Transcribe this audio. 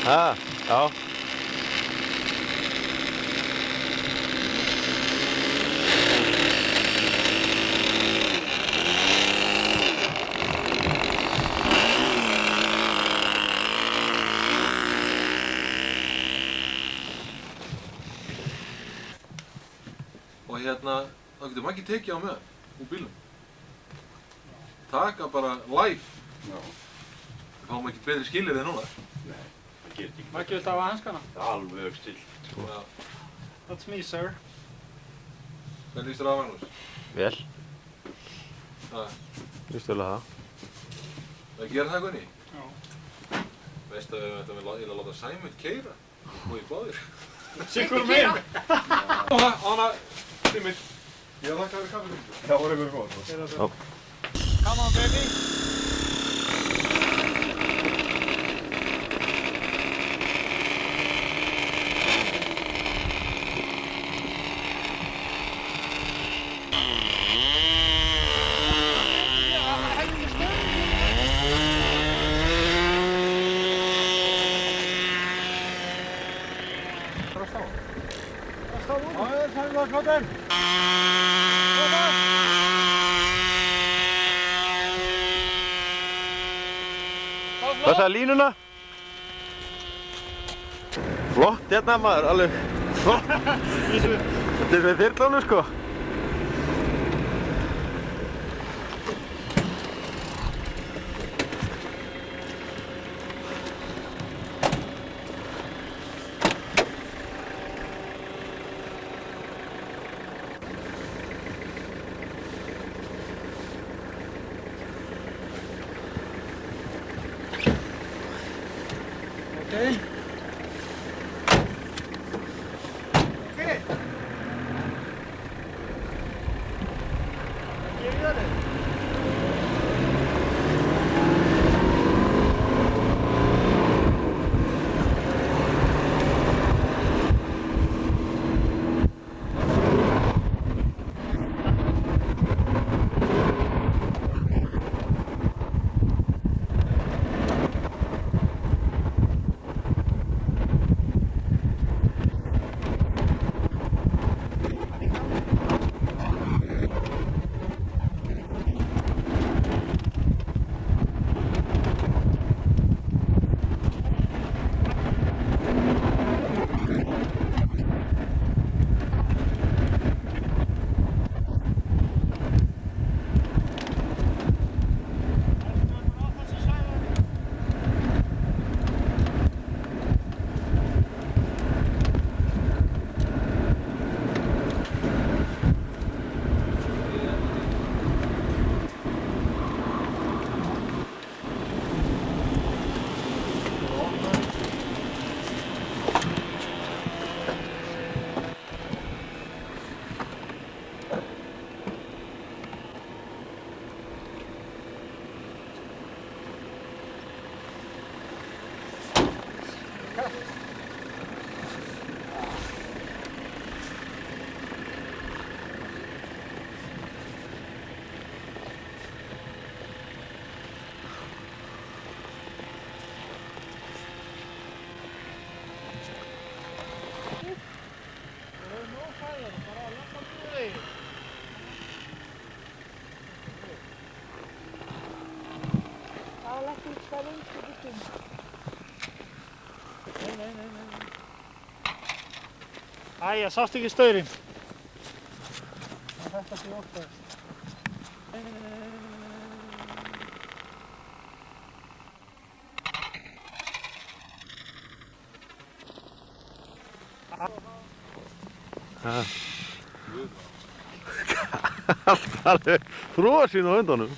Ha, já. Og hérna, þá getur maður ekki tekið á með úr bílum. Taka bara live. Já. Við fáum ekki betri skilyrði núna. Nei, það getur ekki. Maggi, viltu hafa hanskana? Alveg stilt. Já. That's me, sir. Hvernig líst þér á, Magnús? Vel. Það, Líst vel að það. það gera það, Gunni? Já. Veistu að við ætlum að láta Sæmund keyra og í báðir. Sikkur meginn! Anna, Simir. Ég þakka fyrir kaffið. Það voru ykkur góð. Já. Come on, baby! Passaði línuna. Flott hérna maður, alveg flott. Þetta er með þyrlunum sko. Okay. Okay. Give you that. Æja, sástu ekki staurinn? Þetta sé óttaðist. Allt alveg frosinn á höndunum.